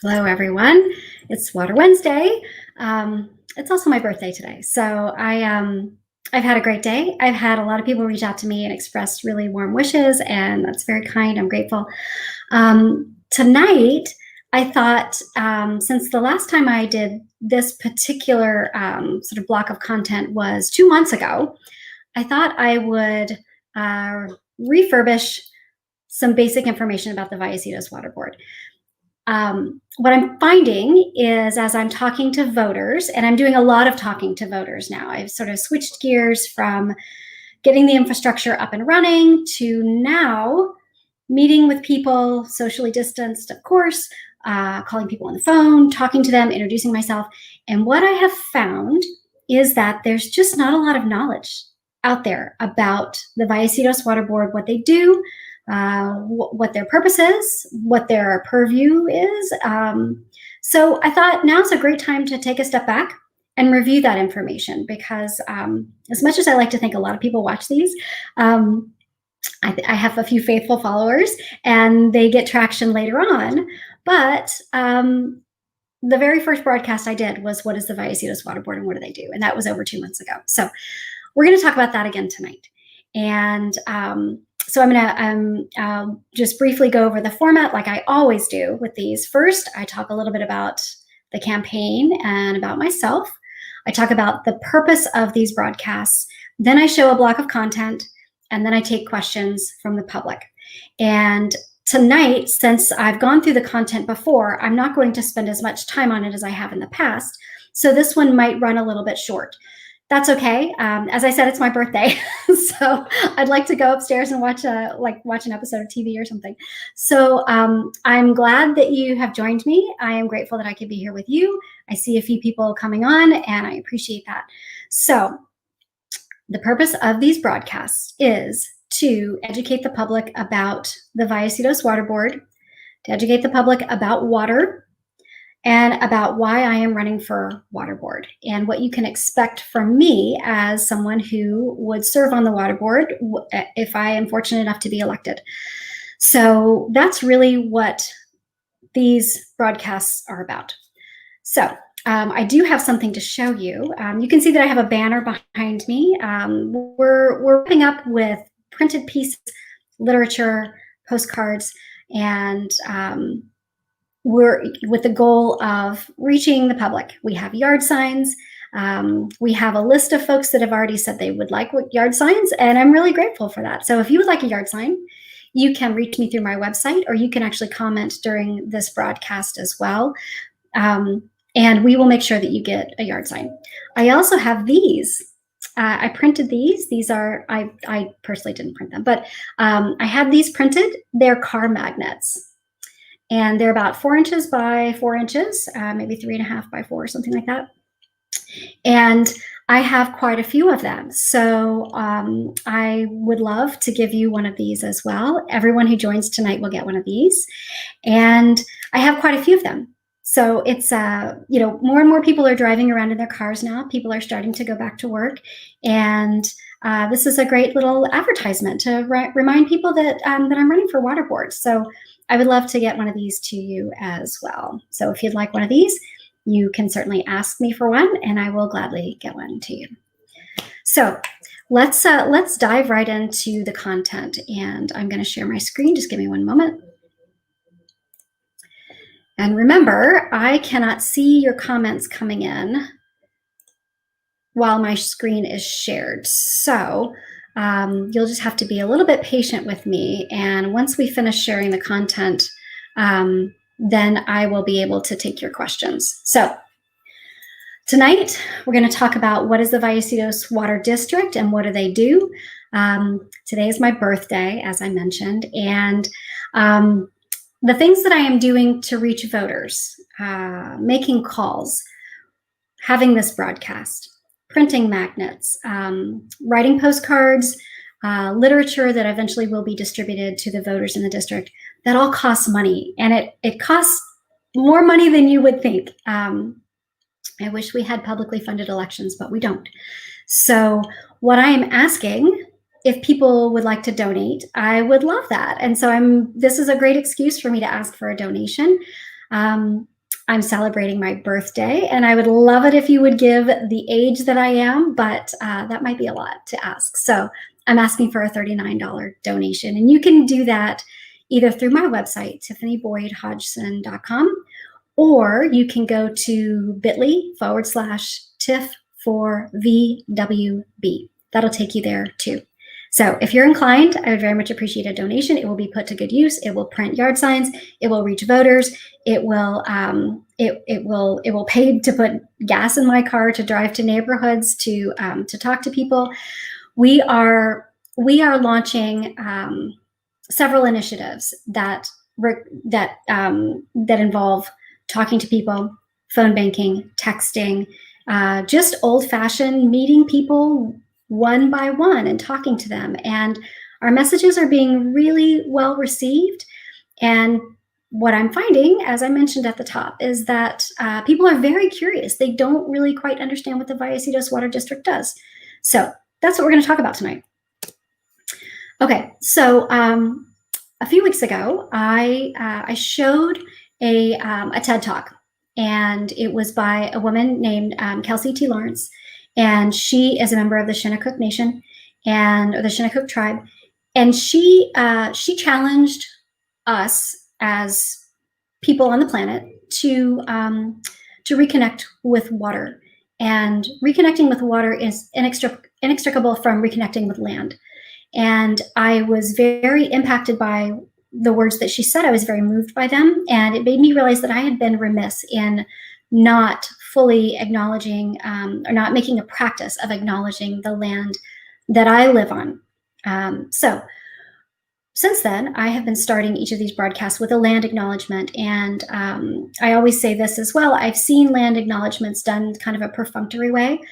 Hello, everyone. It's Water Wednesday. It's also my birthday today, so I've had a great day. I've had a lot of people reach out to me and express really warm wishes, and that's very kind. I'm grateful. Tonight, I thought since the last time I did this particular sort of block of content was 2 months ago, I thought I would refurbish some basic information about the Vallecitos Water Board. What I'm finding is as I'm talking to voters, and I'm doing a lot of talking to voters now, I've sort of switched gears from getting the infrastructure up and running to now meeting with people, socially distanced, of course, calling people on the phone, talking to them, introducing myself. And what I have found is that there's just not a lot of knowledge out there about the Vallecitos Water Board, what they do, what their purpose is, what their purview is. So I thought now's a great time to take a step back and review that information because as much as I like to think a lot of people watch these, I have a few faithful followers and they get traction later on. But the very first broadcast I did was what is the Vallecitos Water Board and what do they do? And that was over 2 months ago. So we're going to talk about that again tonight. And so I'm going to just briefly go over the format like I always do with these. First, I talk a little bit about the campaign and about myself. I talk about the purpose of these broadcasts. Then I show a block of content, and then I take questions from the public. And tonight, since I've gone through the content before, I'm not going to spend as much time on it as I have in the past. So this one might run a little bit short. That's okay. As I said, it's my birthday, so I'd like to go upstairs and watch an episode of TV or something. So I'm glad that you have joined me. I am grateful that I could be here with you. I see a few people coming on, and I appreciate that. So the purpose of these broadcasts is to educate the public about the Vallecitos Water Board, to educate the public about water, and about why I am running for water board and what you can expect from me as someone who would serve on the water board if I am fortunate enough to be elected. So that's really what these broadcasts are about. So I do have something to show you. You can see that I have a banner behind me. We're putting up with printed pieces, literature, postcards, and we're with the goal of reaching the public. We have yard signs. We have a list of folks that have already said they would like yard signs, and I'm really grateful for that. So if you would like a yard sign, you can reach me through my website, or you can actually comment during this broadcast as well. And we will make sure that you get a yard sign. I also have these. I printed these. These are, I personally didn't print them, but I had these printed. They're car magnets. And they're about 4 inches by 4 inches, maybe 3.5 by 4, something like that. And I have quite a few of them. So I would love to give you one of these as well. Everyone who joins tonight will get one of these. And I have quite a few of them. So it's, more and more people are driving around in their cars now. People are starting to go back to work. And this is a great little advertisement to remind people that, that I'm running for water board. So I would love to get one of these to you as well. So if you'd like one of these, you can certainly ask me for one, and I will gladly get one to you. So let's dive right into the content, and I'm going to share my screen. Just give me one moment. And remember, I cannot see your comments coming in while my screen is shared. So you'll just have to be a little bit patient with me. And once we finish sharing the content, then I will be able to take your questions. So tonight, we're going to talk about what is the Vallecitos Water District and what do they do. Today is my birthday, as I mentioned, and the things that I am doing to reach voters, making calls, having this broadcast, printing magnets, writing postcards, literature that eventually will be distributed to the voters in the district. That all costs money, and it costs more money than you would think. I wish we had publicly funded elections, but we don't. So what I am asking, if people would like to donate, I would love that. And so this is a great excuse for me to ask for a donation. I'm celebrating my birthday, and I would love it if you would give the age that I am, but that might be a lot to ask. So I'm asking for a $39 donation, and you can do that either through my website, tiffanyboydhodgson.com, or you can go to bit.ly/TIFF4VWB. That'll take you there too. So if you're inclined, I would very much appreciate a donation. It will be put to good use. It will print yard signs. It will reach voters. It will pay to put gas in my car to drive to neighborhoods to talk to people. We are launching several initiatives that involve talking to people, phone banking, texting, just old-fashioned meeting people one by one and talking to them. And our messages are being really well received. And what I'm finding, as I mentioned at the top, is that people are very curious. They don't really quite understand what the Vallecitos Water District does. So that's what we're going to talk about tonight. Okay, so a few weeks ago, I showed a TED Talk, and it was by a woman named Kelsey T. Lawrence, and she is a member of the Shinnecook Nation or the Shinnecook tribe, and she challenged us as people on the planet to reconnect with water, and reconnecting with water is inextricable from reconnecting with land. And I was very impacted by the words that she said. I was very moved by them, and it made me realize that I had been remiss in not fully acknowledging or not making a practice of acknowledging the land that I live on. So since then, I have been starting each of these broadcasts with a land acknowledgement, and I always say this as well. I've seen land acknowledgements done kind of a perfunctory way,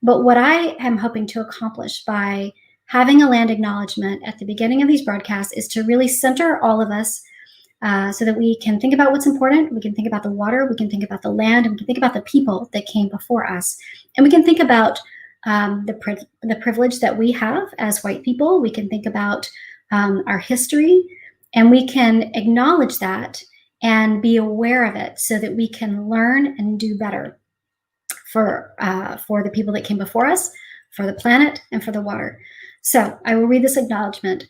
but what I am hoping to accomplish by having a land acknowledgement at the beginning of these broadcasts is to really center all of us so that we can think about what's important. We can think about the water, we can think about the land, and we can think about the people that came before us. And we can think about the privilege that we have as white people. We can think about our history, and we can acknowledge that and be aware of it so that we can learn and do better for the people that came before us, for the planet, and for the water. So I will read this acknowledgement.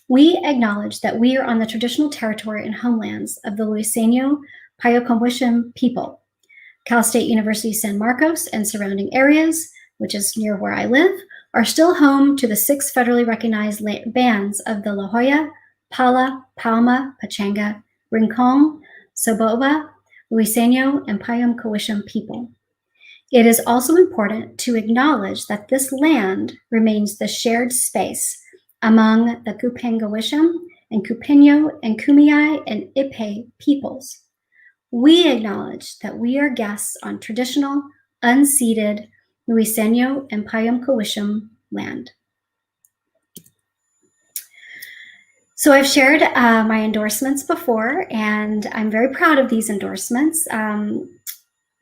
We acknowledge that we are on the traditional territory and homelands of the Luiseno Payakumwishim people. Cal State University San Marcos and surrounding areas, which is near where I live, are still home to the 6 federally recognized bands of the La Jolla, Pala, Palma, Pachanga, Rincon, Soboba, Luiseno, and Payakumwishim people. It is also important to acknowledge that this land remains the shared space among the Kupangawishim and Kupinyo and Kumeyaay and Ipe peoples. We acknowledge that we are guests on traditional, unceded Luiseno and Payakumwishim land. So I've shared my endorsements before, and I'm very proud of these endorsements.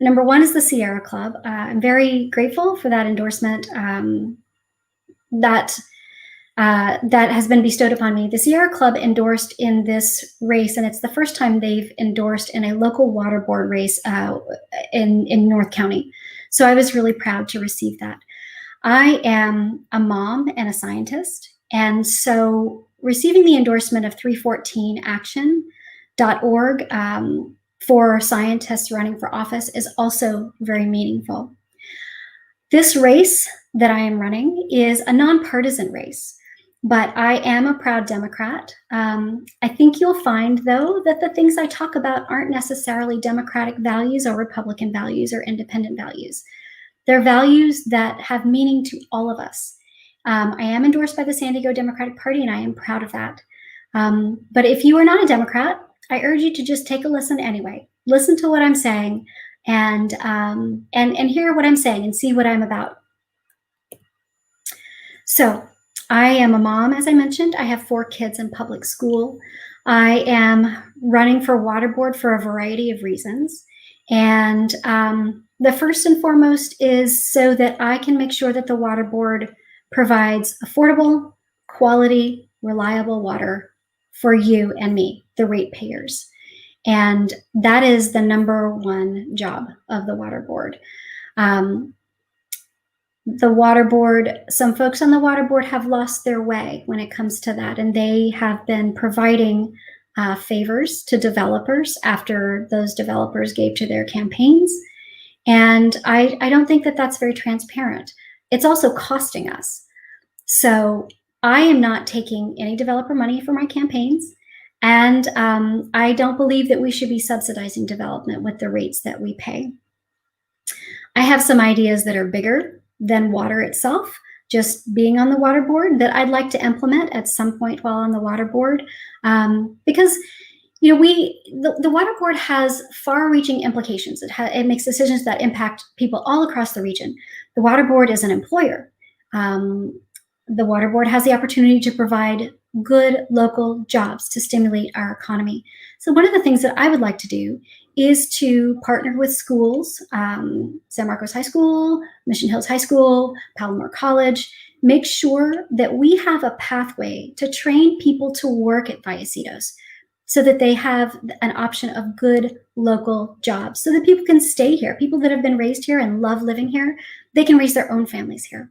Number 1 is the Sierra Club. I'm very grateful for that endorsement that has been bestowed upon me. The Sierra Club endorsed in this race, and it's the first time they've endorsed in a local water board race in North County. So I was really proud to receive that. I am a mom and a scientist, and so receiving the endorsement of 314action.org for scientists running for office is also very meaningful. This race that I am running is a nonpartisan race, but I am a proud Democrat. I think you'll find, though, that the things I talk about aren't necessarily Democratic values or Republican values or independent values. They're values that have meaning to all of us. I am endorsed by the San Diego Democratic Party, and I am proud of that. But if you are not a Democrat, I urge you to just take a listen anyway. Listen to what I'm saying and hear what I'm saying and see what I'm about. So I am a mom, as I mentioned. I have 4 kids in public school. I am running for water board for a variety of reasons. And the first and foremost is so that I can make sure that the water board provides affordable, quality, reliable water for you and me, the ratepayers. And that is the number one job of the water board. The water board, some folks on the water board have lost their way when it comes to that, and they have been providing favors to developers after those developers gave to their campaigns. And I don't think that that's very transparent. It's also costing us. So I am not taking any developer money for my campaigns. And I don't believe that we should be subsidizing development with the rates that we pay. I have some ideas that are bigger than water itself, just being on the water board, that I'd like to implement at some point while on the water board. Because the water board has far-reaching implications. It makes decisions that impact people all across the region. The water board is an employer. The water board has the opportunity to provide good local jobs to stimulate our economy. So one of the things that I would like to do is to partner with schools, San Marcos High School, Mission Hills High School, Palomar College, make sure that we have a pathway to train people to work at Vallecitos so that they have an option of good local jobs, so that people can stay here. People that have been raised here and love living here, they can raise their own families here.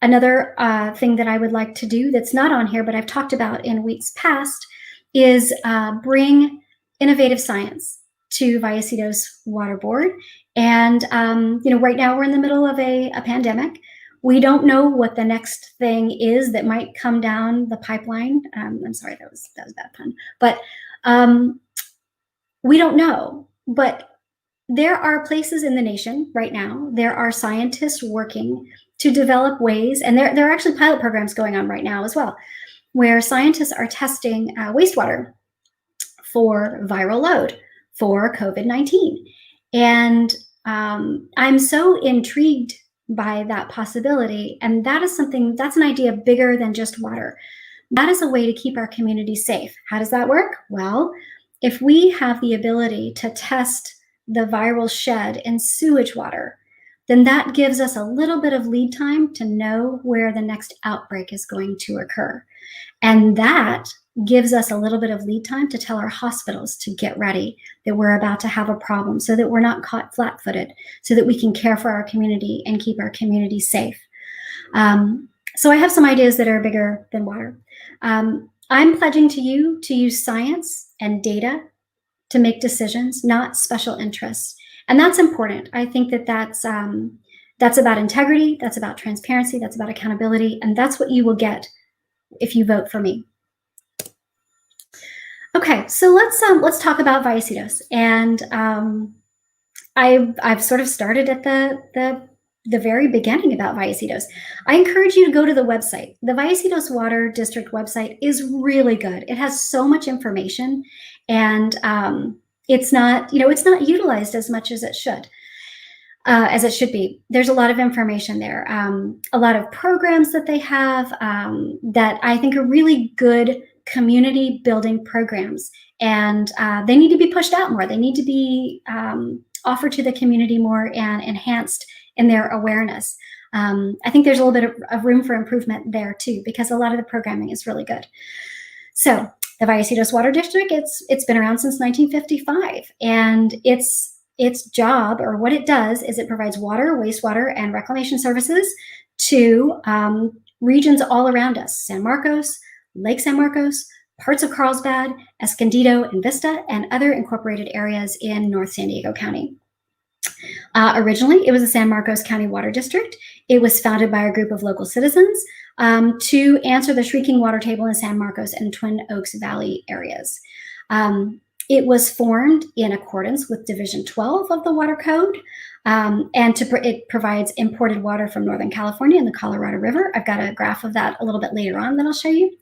Another thing that I would like to do that's not on here, but I've talked about in weeks past, is bring innovative science to Vallecitos Water Board. And right now we're in the middle of a pandemic. We don't know what the next thing is that might come down the pipeline. I'm sorry, that was a bad pun. But we don't know. But there are places in the nation right now, there are scientists working to develop ways, and there are actually pilot programs going on right now as well, where scientists are testing wastewater for viral load for COVID-19. And I'm so intrigued by that possibility. And that's an idea bigger than just water. That is a way to keep our community safe. How does that work? Well, if we have the ability to test the viral shed in sewage water, then that gives us a little bit of lead time to know where the next outbreak is going to occur. And that gives us a little bit of lead time to tell our hospitals to get ready, that we're about to have a problem, so that we're not caught flat-footed, so that we can care for our community and keep our community safe. So I have some ideas that are bigger than water. I'm pledging to you to use science and data to make decisions, not special interests. And that's important. I think that that's about integrity, that's about transparency, that's about accountability, and that's what you will get if you vote for me. Okay, so let's talk about Vallecitos. And I've sort of started at the very beginning about Vallecitos. I encourage you to go to the website. The Vallecitos Water District website is really good. It has so much information, and it's not utilized as much as it should. As it should be. There's a lot of information there, a lot of programs that they have that I think are really good community building programs, and they need to be pushed out more. They need to be offered to the community more and enhanced in their awareness. I think there's a little bit of room for improvement there too, because a lot of the programming is really good. So the Vallecitos Water District, it's been around since 1955, and its job, or what it does, is it provides water, wastewater, and reclamation services to regions all around us: San Marcos, Lake San Marcos, parts of Carlsbad, Escondido, and Vista, and other incorporated areas in North San Diego County. Originally, it was a San Marcos County Water District. It was founded by a group of local citizens to answer the shrinking water table in San Marcos and Twin Oaks Valley areas. It was formed in accordance with Division 12 of the Water Code, and it provides imported water from Northern California and the Colorado River. I've got a graph of that a little bit later on that I'll show you.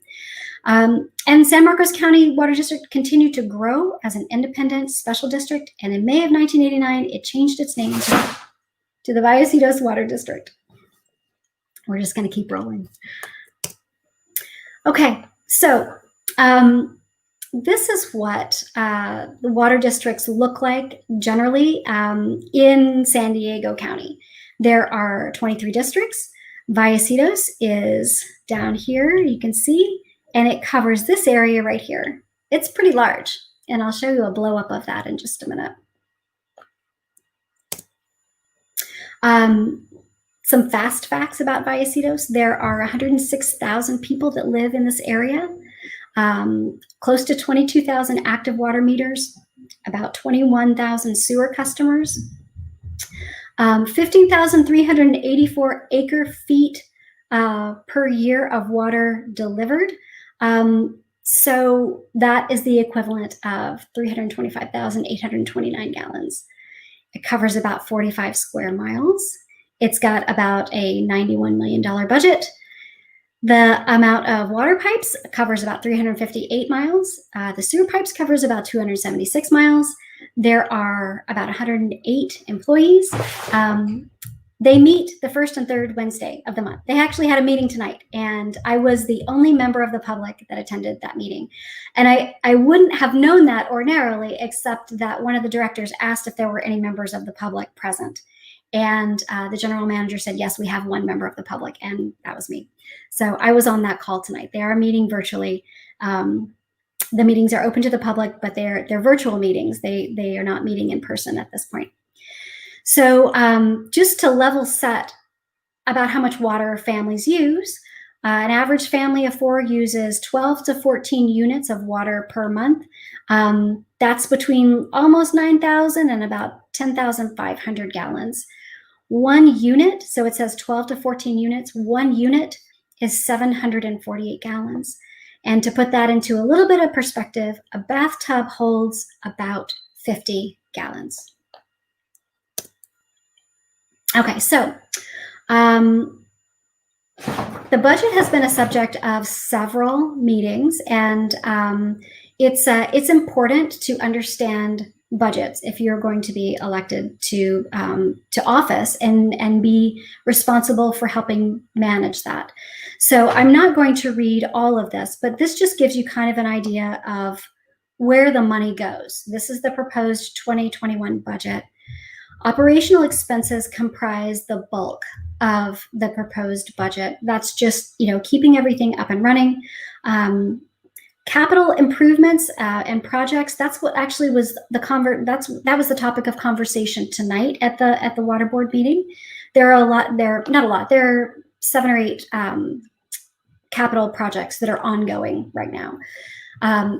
And San Marcos County Water District continued to grow as an independent special district, and in May of 1989, it changed its name to the Vallecitos Water District. We're just going to keep rolling. Okay, so this is what the water districts look like generally in San Diego County. There are 23 districts. Vallecitos is down here, you can see, and it covers this area right here. It's pretty large, and I'll show you a blow up of that in just a minute. Some fast facts about Vallecitos. There are 106,000 people that live in this area, close to 22,000 active water meters, about 21,000 sewer customers, 15,384 acre feet per year of water delivered. So that is the equivalent of 325,829 gallons. It covers about 45 square miles. It's got about a $91 million budget. The amount of water pipes covers about 358 miles. The sewer pipes covers about 276 miles. There are about 108 employees. They meet the first and third Wednesday of the month. They actually had a meeting tonight, and I was the only member of the public that attended that meeting. And I wouldn't have known that ordinarily, except that one of the directors asked if there were any members of the public present. And the general manager said, yes, we have one member of the public, and that was me. So I was on that call tonight. They are meeting virtually. The meetings are open to the public, but they're virtual meetings. They are not meeting in person at this point. So just to level set about how much water families use, an average family of 4 uses 12 to 14 units of water per month. That's between almost 9,000 and about 10,500 gallons. 1 unit, so it says 12 to 14 units, 1 unit is 748 gallons. And to put that into a little bit of perspective, a bathtub holds about 50 gallons. Okay, so the budget has been a subject of several meetings, and it's important to understand budgets if you're going to be elected to office and be responsible for helping manage that. So I'm not going to read all of this, but this just gives you kind of an idea of where the money goes. This is the proposed 2021 budget. Operational expenses comprise the bulk of the proposed budget. That's just, keeping everything up and running. Capital improvements and projects, that's what actually was that was the topic of conversation tonight at the water board meeting. There are 7 or 8 capital projects that are ongoing right now.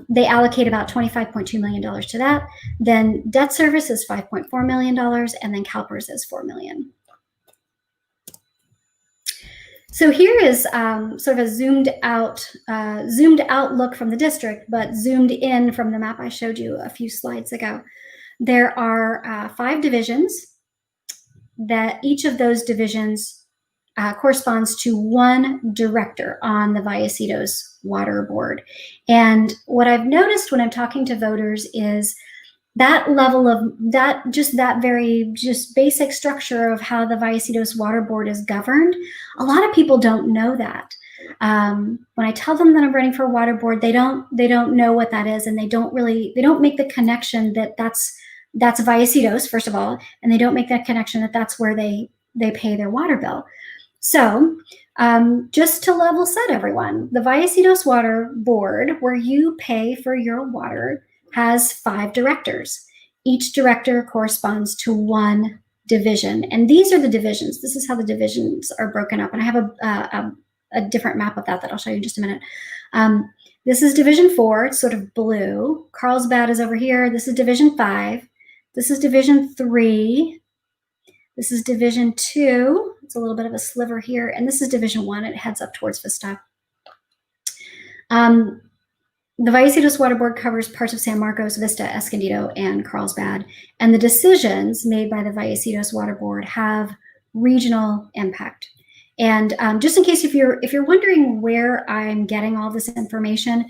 They allocate about $25.2 million to that. Then debt service is $5.4 million, and then CalPERS is $4 million. So here is sort of a zoomed out look from the district, but zoomed in from the map I showed you a few slides ago. There are 5 divisions that each of those divisions corresponds to 1 director on the Vallecitos Water Board. And what I've noticed when I'm talking to voters is that level of that very basic structure of how the Vallecitos Water Board is governed. A lot of people don't know that. When I tell them that I'm running for a water board, they don't know what that is, and they don't make the connection that that's Vallecitos, first of all, and they don't make that connection that that's where they pay their water bill. So just to level set everyone, the Vallecitos Water Board, where you pay for your water, has 5 directors. Each director corresponds to 1 division. And these are the divisions. This is how the divisions are broken up. And I have a different map of that I'll show you in just a minute. This is Division 4. It's sort of blue. Carlsbad is over here. This is Division 5. This is Division 3. This is Division 2. It's a little bit of a sliver here. And this is Division 1. It heads up towards Vista. The Vallecitos Water Board covers parts of San Marcos, Vista, Escondido, and Carlsbad. And the decisions made by the Vallecitos Water Board have regional impact. And just in case if you're wondering where I'm getting all this information,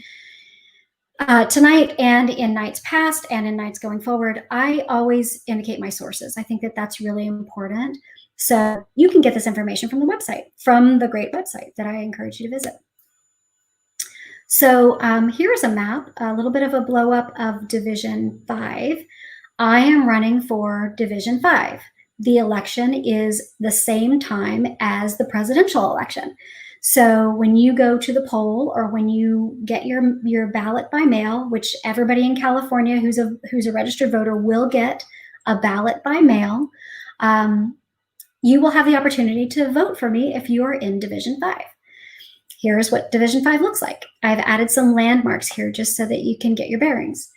tonight and in nights past and in nights going forward, I always indicate my sources. I think that that's really important. So you can get this information from the website, from the great website that I encourage you to visit. So here's a map, a little bit of a blow up of Division 5. I am running for Division 5. The election is the same time as the presidential election. So when you go to the poll, or when you get your ballot by mail, which everybody in California who's a registered voter will get a ballot by mail, you will have the opportunity to vote for me if you are in Division 5. Here's what Division 5 looks like. I've added some landmarks here just so that you can get your bearings.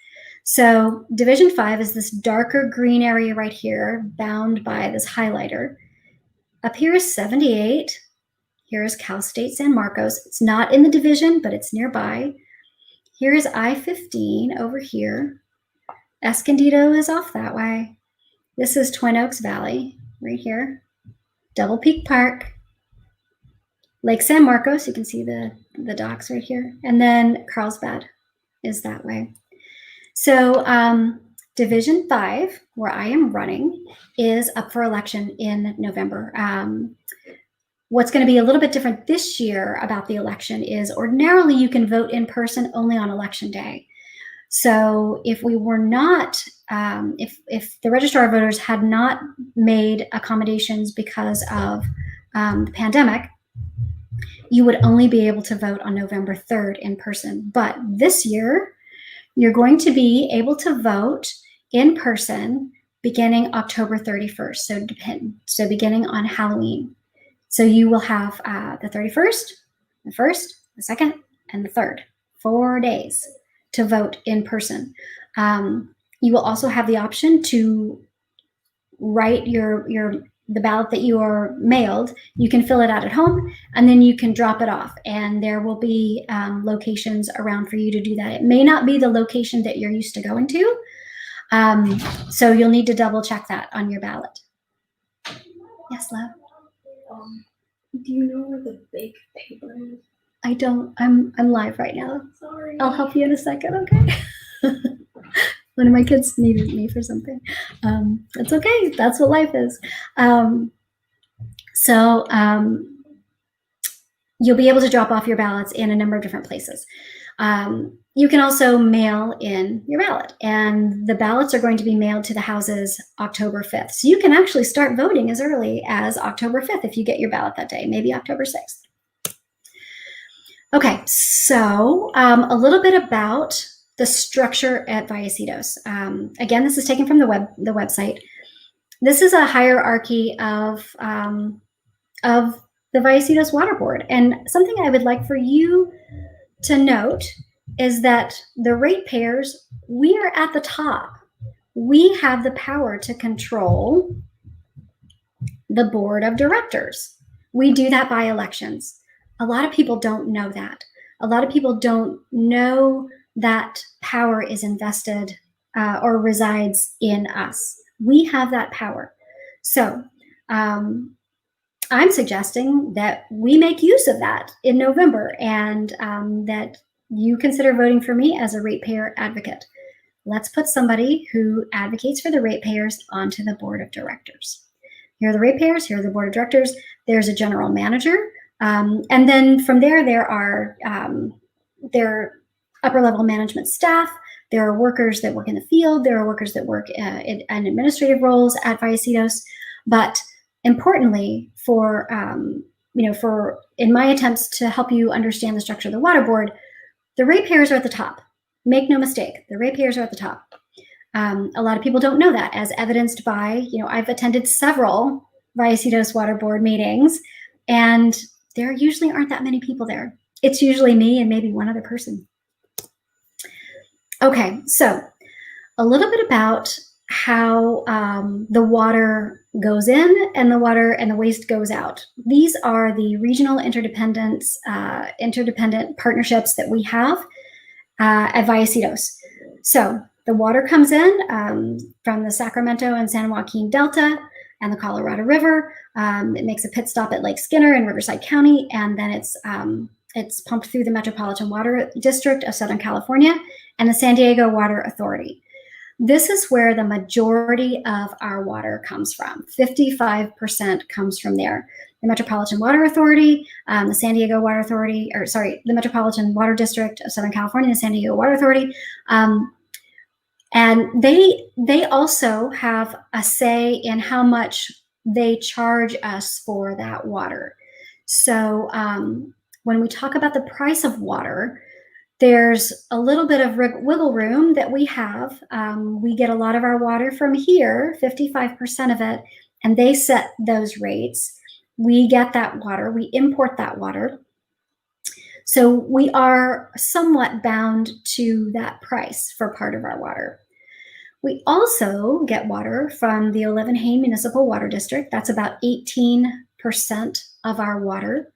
So Division 5 is this darker green area right here, bound by this highlighter. Up here is 78. Here's Cal State San Marcos. It's not in the division, but it's nearby. Here's I-15 over here. Escondido is off that way. This is Twin Oaks Valley right here. Double Peak Park. Lake San Marcos, you can see the docks right here. And then Carlsbad is that way. So Division 5, where I am running, is up for election in November. What's going to be a little bit different this year about the election is ordinarily you can vote in person only on election day. So if we were not, if the registrar of voters had not made accommodations because of the pandemic, you would only be able to vote on November 3rd in person. But this year, you're going to be able to vote in person beginning October 31st, so beginning on Halloween. So you will have the 31st, the 1st, the 2nd, and the 3rd, 4 days to vote in person. You will also have the option to write the ballot that you are mailed. You can fill it out at home, and then you can drop it off, and there will be locations around for you to do that. It may not be the location that you're used to going to, so you'll need to double check that on your ballot. Yes, love? Do you know where the big paper is? I don't. I'm live right now. Sorry. I'll help you in a second, okay? One of my kids needed me for something. It's okay. That's what life is. So you'll be able to drop off your ballots in a number of different places. You can also mail in your ballot, and the ballots are going to be mailed to the houses October 5th. So you can actually start voting as early as October 5th if you get your ballot that day, maybe October 6th. Okay, so a little bit about the structure at Vallecitos. Again, this is taken from the website. This is a hierarchy of the Vallecitos Water Board, and something I would like for you to note is that the ratepayers, we are at the top. We have the power to control the board of directors. We do that by elections. A lot of people don't know that. A lot of people don't know that power is invested or resides in us. We have that power. So I'm suggesting that we make use of that in November, and that you consider voting for me as a ratepayer advocate. Let's put somebody who advocates for the ratepayers onto the board of directors. Here are the ratepayers, here are the board of directors. There's a general manager. And then from there are upper level management staff. There are workers that work in the field. There are workers that work in administrative roles at Vallecitos. But importantly, for in my attempts to help you understand the structure of the water board, the ratepayers are at the top. Make no mistake, the ratepayers are at the top. A lot of people don't know that, as evidenced by, I've attended several Vallecitos Water Board meetings, and there usually aren't that many people there. It's usually me and maybe one other person. Okay, so a little bit about how the water goes in and the water and the waste goes out. These are the regional interdependent partnerships that we have at Vallecitos. So the water comes in from the Sacramento and San Joaquin Delta and the Colorado River. It makes a pit stop at Lake Skinner in Riverside County, and then it's pumped through the Metropolitan Water District of Southern California and the San Diego Water Authority. This is where the majority of our water comes from. 55% comes from there. The Metropolitan Water Authority, the San Diego Water Authority, the Metropolitan Water District of Southern California, the San Diego Water Authority. And they also have a say in how much they charge us for that water. So when we talk about the price of water, there's a little bit of wiggle room that we have. We get a lot of our water from here, 55% of it, and they set those rates. We get that water, we import that water. So we are somewhat bound to that price for part of our water. We also get water from the Olivenhain Municipal Water District. That's about 18% of our water.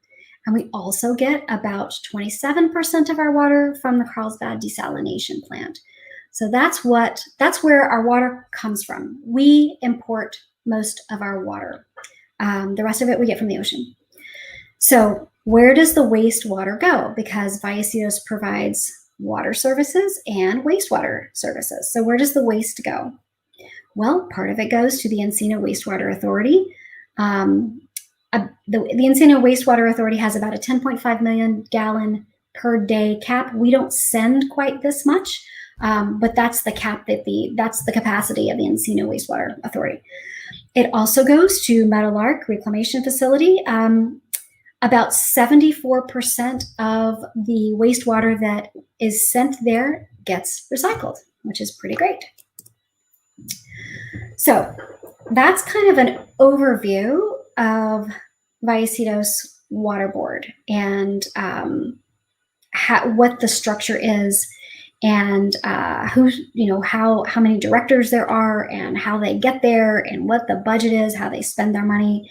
And we also get about 27% of our water from the Carlsbad desalination plant. So that's where our water comes from. We import most of our water. The rest of it we get from the ocean. So where does the wastewater go? Because Vallecitos provides water services and wastewater services. So where does the waste go? Well, part of it goes to the Encino Wastewater Authority. The Encino Wastewater Authority has about a 10.5 million gallon per day cap. We don't send quite this much, but that's the cap that's the capacity of the Encino Wastewater Authority. It also goes to Meadowlark Reclamation Facility. About 74% of the wastewater that is sent there gets recycled, which is pretty great. So that's kind of an overview of Vallecitos Water Board and what the structure is, and how many directors there are, and how they get there, and what the budget is, how they spend their money.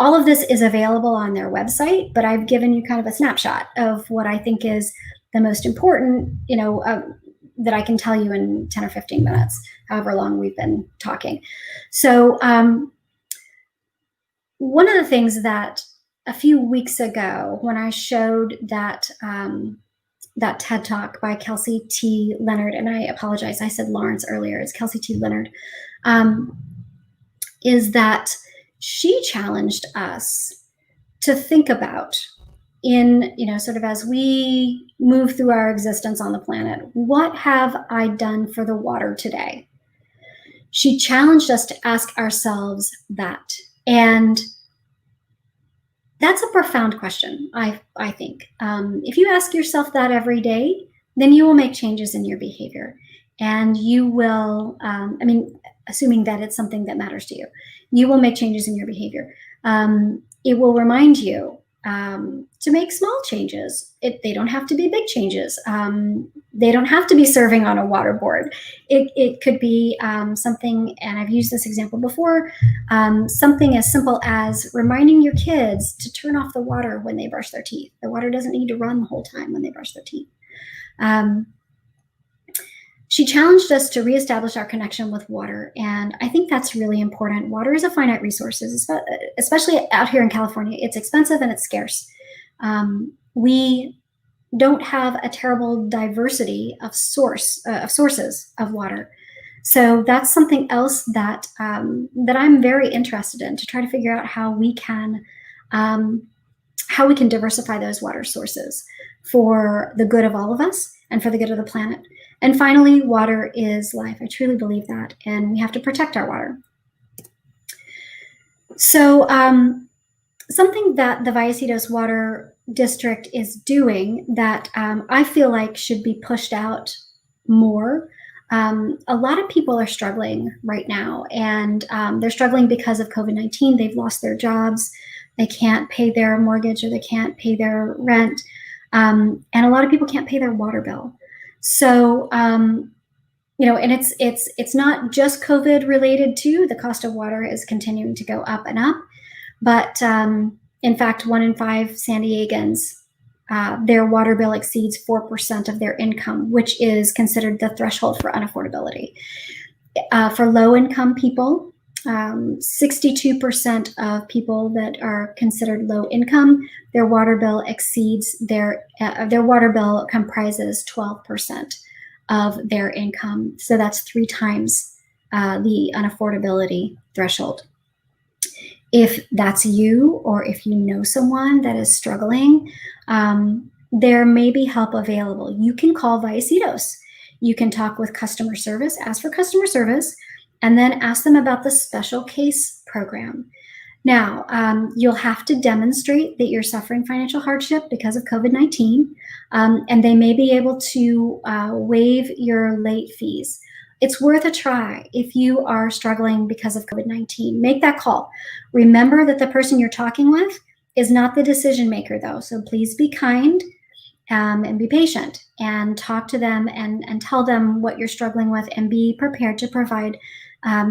All of this is available on their website, but I've given you kind of a snapshot of what I think is the most important, that I can tell you in 10 or 15 minutes, however long we've been talking. So one of the things that a few weeks ago, when I showed that that TED Talk by Kelsey T. Leonard, and I apologize, I said Lawrence earlier, it's Kelsey T. Leonard, is that she challenged us to think about, sort of as we move through our existence on the planet, what have I done for the water today? She challenged us to ask ourselves that. And that's a profound question, I think. If you ask yourself that every day, then you will make changes in your behavior. And you will, assuming that it's something that matters to you, you will make changes in your behavior. It will remind you to make small changes. They don't have to be big changes. They don't have to be serving on a water board. It could be something, and I've used this example before, something as simple as reminding your kids to turn off the water when they brush their teeth. The water doesn't need to run the whole time when they brush their teeth. She challenged us to reestablish our connection with water, and I think that's really important. Water is a finite resource, especially out here in California. It's expensive and it's scarce. We don't have a terrible diversity of sources of water, so that's something else that I'm very interested in, to try to figure out how we can diversify those water sources for the good of all of us and for the good of the planet. And finally, water is life. I truly believe that, and we have to protect our water. So something that the Vallecitos Water District is doing that I feel like should be pushed out more. A lot of people are struggling right now, and they're struggling because of COVID-19. They've lost their jobs. They can't pay their mortgage, or they can't pay their rent. And a lot of people can't pay their water bill. So, and it's not just COVID related too. The cost of water is continuing to go up and up. But in fact, 1 in 5 San Diegans, their water bill exceeds 4% of their income, which is considered the threshold for unaffordability. For low income people, 62% of people that are considered low income, their water bill exceeds their water bill comprises 12% of their income. So that's 3 times the unaffordability threshold. If that's you, or if you know someone that is struggling, there may be help available. You can call Vallecitos. You can talk with customer service, ask for customer service, and then ask them about the special case program. Now, you'll have to demonstrate that you're suffering financial hardship because of COVID-19, and they may be able to waive your late fees. It's worth a try if you are struggling because of COVID-19. Make that call. Remember that the person you're talking with is not the decision maker, though, so please be kind and be patient and talk to them and tell them what you're struggling with, and be prepared to provide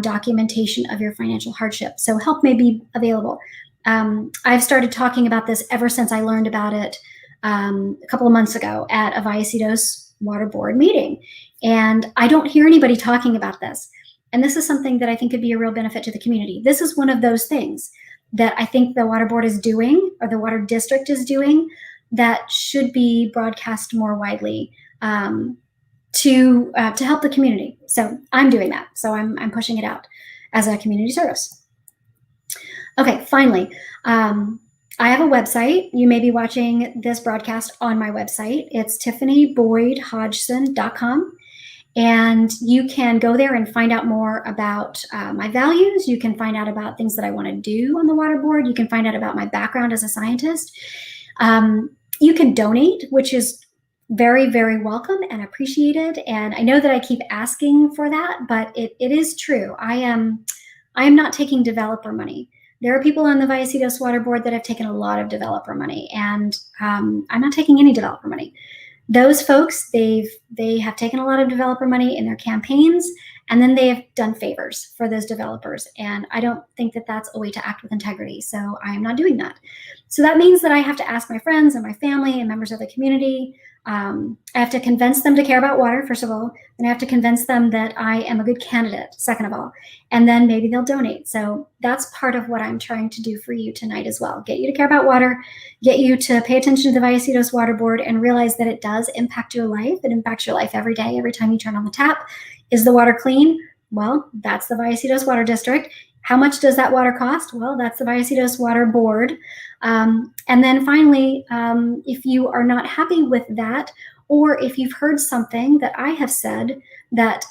documentation of your financial hardship. So help may be available. I've started talking about this ever since I learned about it a couple of months ago at a Vallecitos Water Board meeting. And I don't hear anybody talking about this. And this is something that I think could be a real benefit to the community. This is one of those things that I think the water board is doing, or the water district is doing, that should be broadcast more widely to help the community. So I'm doing that. So I'm pushing it out as a community service. Okay, finally, I have a website. You may be watching this broadcast on my website. It's tiffanyboyd-hodgson.com. And you can go there and find out more about my values. You can find out about things that I want to do on the water board. You can find out about my background as a scientist. You can donate, which is very, very welcome and appreciated. And I know that I keep asking for that, but it is true. I am not taking developer money. There are people on the Vallecitos Water Board that have taken a lot of developer money, and I'm not taking any developer money. Those folks, they have taken a lot of developer money in their campaigns, and then they have done favors for those developers. And I don't think that that's a way to act with integrity. So I'm not doing that. So that means that I have to ask my friends and my family and members of the community. I have to convince them to care about water, first of all. Then I have to convince them that I am a good candidate, second of all. And then maybe they'll donate. So that's part of what I'm trying to do for you tonight as well. Get you to care about water, get you to pay attention to the Vallecitos Water Board, and realize that it does impact your life. It impacts your life every day, every time you turn on the tap. Is the water clean? Well, that's the Vallecitos Water District. How much does that water cost? Well, that's the Vallecitos Water Board. And then finally, if you are not happy with that, or if you've heard something that I have said that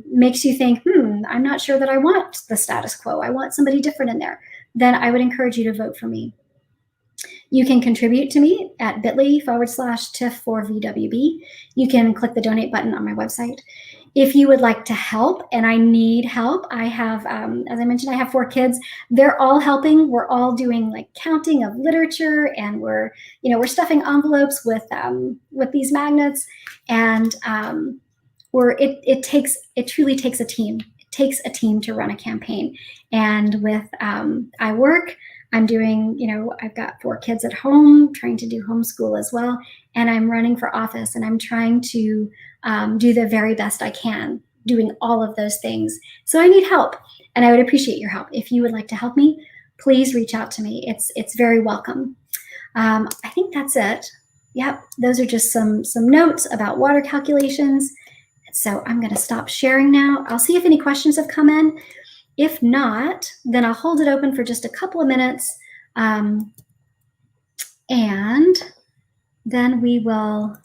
makes you think, I'm not sure that I want the status quo, I want somebody different in there, then I would encourage you to vote for me. You can contribute to me at bit.ly/TIFF4VWB. You can click the donate button on my website. If you would like to help, and I need help, I have, as I mentioned, I have 4 kids. They're all helping. We're all doing like counting of literature, and we're stuffing envelopes with these magnets, and it truly takes a team. It takes a team to run a campaign. And with I work. I'm doing, I've got 4 kids at home, trying to do homeschool as well, and I'm running for office, and I'm trying to do the very best I can, doing all of those things. So I need help, and I would appreciate your help. If you would like to help me, please reach out to me. It's very welcome. I think that's it. Yep, those are just some notes about water calculations. So I'm going to stop sharing now. I'll see if any questions have come in. If not, then I'll hold it open for just a couple of minutes, and then we'll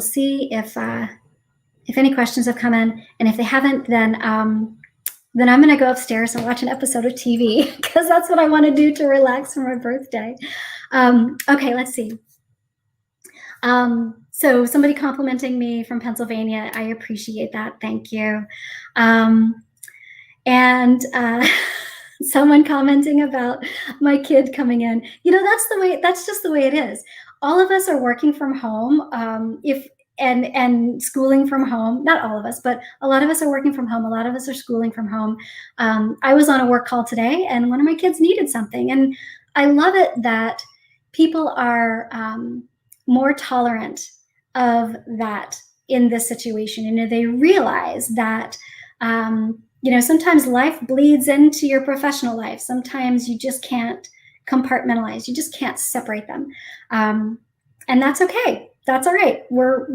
see if any questions have come in, and if they haven't, then I'm going to go upstairs and watch an episode of TV, because that's what I want to do to relax for my birthday. Okay, let's see. So somebody complimenting me from Pennsylvania, I appreciate that. Thank you. And someone commenting about my kid coming in. That's just the way it is. All of us are working from home, and schooling from home. Not all of us, but a lot of us are working from home. A lot of us are schooling from home. I was on a work call today, and one of my kids needed something. And I love it that people are more tolerant of that in this situation. They realize that sometimes life bleeds into your professional life. Sometimes you just can't compartmentalize. You just can't separate them. And that's okay. That's all right. We're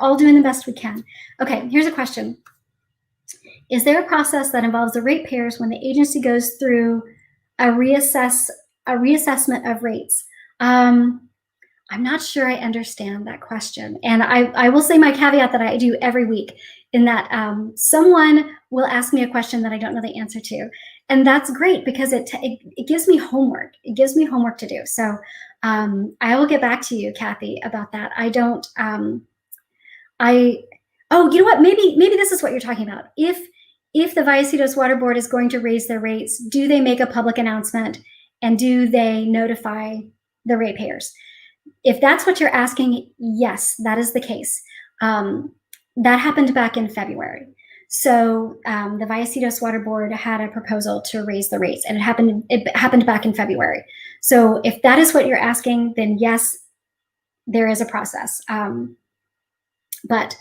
all doing the best we can. Okay, here's a question. Is there a process that involves the ratepayers when the agency goes through a reassessment of rates? I'm not sure I understand that question. And I will say my caveat that I do every week, in that someone will ask me a question that I don't know the answer to. And that's great, because it gives me homework. It gives me homework to do. So I will get back to you, Kathy, about that. Oh, you know what? Maybe this is what you're talking about. If the Vallecitos Water Board is going to raise their rates, do they make a public announcement, and do they notify the ratepayers? If that's what you're asking, yes, that is the case. That happened back in February. So the Vallecitos Water Board had a proposal to raise the rates, and it happened back in February. So if that is what you're asking, then yes, there is a process. But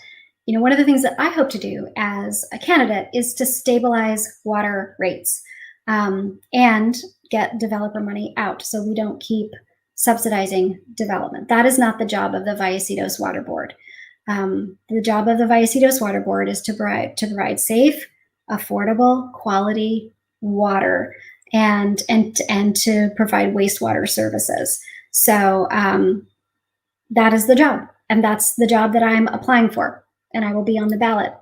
one of the things that I hope to do as a candidate is to stabilize water rates and get developer money out, so we don't keep subsidizing development. That is not the job of the Vallecitos Water Board. The job of the Vallecitos Water Board is to provide safe, affordable, quality water, and to provide wastewater services. So that is the job, and that's the job that I'm applying for, and I will be on the ballot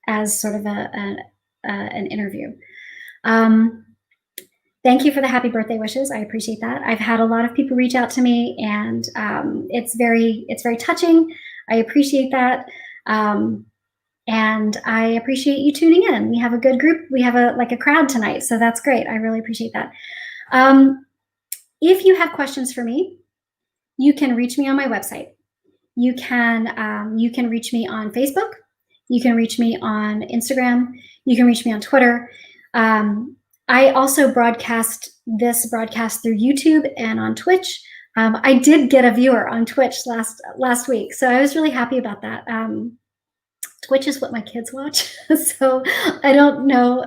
as sort of an interview. Thank you for the happy birthday wishes. I appreciate that. I've had a lot of people reach out to me, and it's very touching. I appreciate that. And I appreciate you tuning in. We have a good group. We have a crowd tonight, so that's great. I really appreciate that. If you have questions for me, you can reach me on my website. You can reach me on Facebook. You can reach me on Instagram. You can reach me on Twitter. I also broadcast this broadcast through YouTube and on Twitch. I did get a viewer on Twitch last week, so I was really happy about that. Twitch is what my kids watch, so I don't know.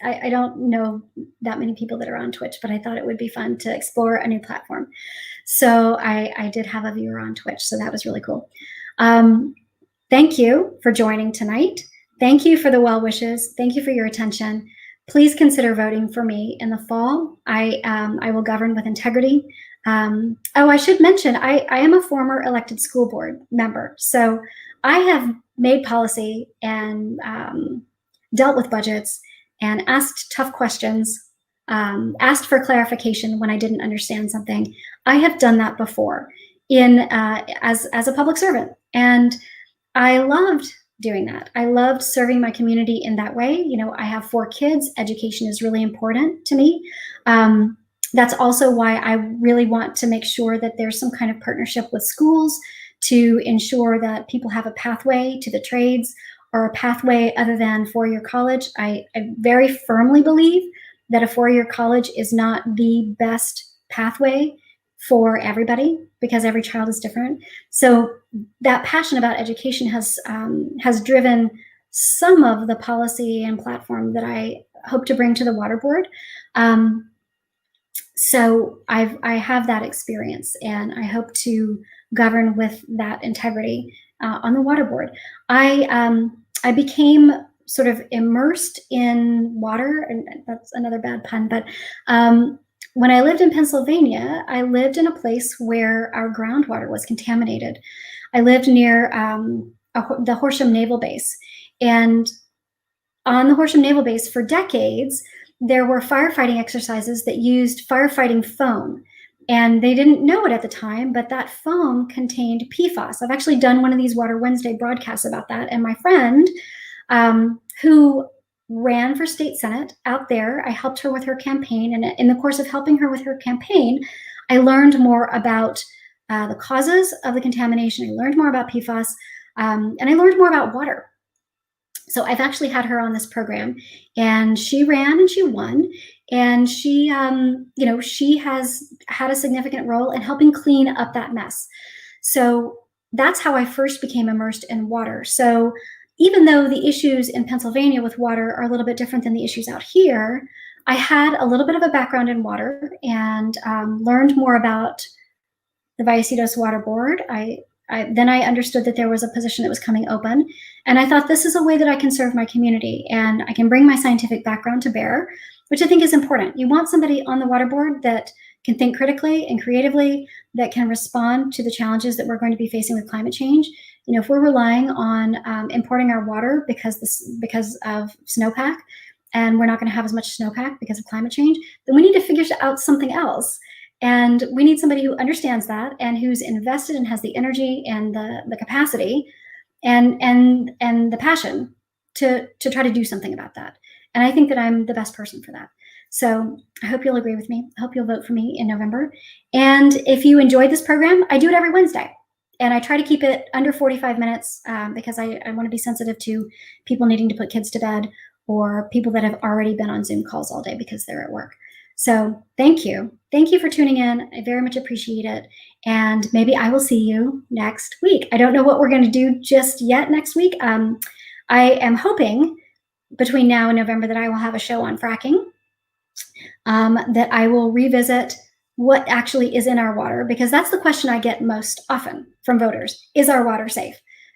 I don't know that many people that are on Twitch, but I thought it would be fun to explore a new platform. So I did have a viewer on Twitch, so that was really cool. Thank you for joining tonight. Thank you for the well wishes. Thank you for your attention. Please consider voting for me in the fall. I will govern with integrity. Oh, I should mention, I am a former elected school board member. So I have made policy and dealt with budgets and asked tough questions, asked for clarification when I didn't understand something. I have done that before as a public servant. And I loved doing that. I loved serving my community in that way. I have 4 kids. Education is really important to me. That's also why I really want to make sure that there's some kind of partnership with schools to ensure that people have a pathway to the trades, or a pathway other than four-year college. I very firmly believe that a four-year college is not the best pathway for everybody, because every child is different. So that passion about education has driven some of the policy and platform that I hope to bring to the Water Board. So I have that experience, and I hope to govern with that integrity on the Water Board. I became sort of immersed in water, and that's another bad pun, but when I lived in Pennsylvania, I lived in a place where our groundwater was contaminated. I lived near the Horsham Naval Base, and on the Horsham Naval Base for decades, there were firefighting exercises that used firefighting foam. And they didn't know it at the time, but that foam contained PFAS. I've actually done one of these Water Wednesday broadcasts about that. And my friend, who ran for state senate out there, I helped her with her campaign. And in the course of helping her with her campaign, I learned more about the causes of the contamination. I learned more about PFAS, and I learned more about water. So I've actually had her on this program, and she ran and she won. And she, she has had a significant role in helping clean up that mess. So that's how I first became immersed in water. So even though the issues in Pennsylvania with water are a little bit different than the issues out here, I had a little bit of a background in water and learned more about the Vallecitos Water Board. Then I understood that there was a position that was coming open, and I thought, this is a way that I can serve my community, and I can bring my scientific background to bear, which I think is important. You want somebody on the Water Board that can think critically and creatively, that can respond to the challenges that we're going to be facing with climate change. You know, if we're relying on importing our water because of snowpack, and we're not going to have as much snowpack because of climate change, then we need to figure out something else. And we need somebody who understands that and who's invested and has the energy and the capacity and the passion to try to do something about that. And I think that I'm the best person for that. So I hope you'll agree with me. I hope you'll vote for me in November. And if you enjoyed this program, I do it every Wednesday. And I try to keep it under 45 minutes because I want to be sensitive to people needing to put kids to bed or people that have already been on Zoom calls all day because they're at work. So thank you. Thank you for tuning in. I very much appreciate it. And maybe I will see you next week. I don't know what we're going to do just yet next week. I am hoping between now and November that I will have a show on fracking, that I will revisit what actually is in our water, because that's the question I get most often from voters. Is our water safe?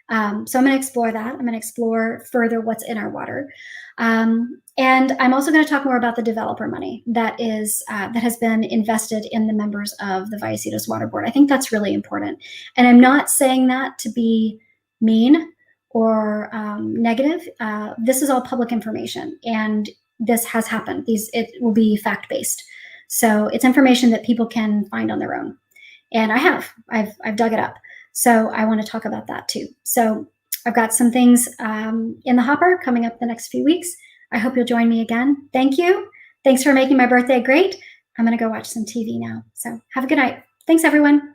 So I'm going to explore that. I'm going to explore further what's in our water. And I'm also going to talk more about the developer money that has been invested in the members of the Vallecitos Water Board. I think that's really important. And I'm not saying that to be mean or negative. This is all public information, and this has happened. It will be fact-based. So it's information that people can find on their own. And I've dug it up. So I want to talk about that too. So I've got some things in the hopper coming up the next few weeks. I hope you'll join me again. Thank you. Thanks for making my birthday great. I'm going to go watch some TV now. So have a good night. Thanks, everyone.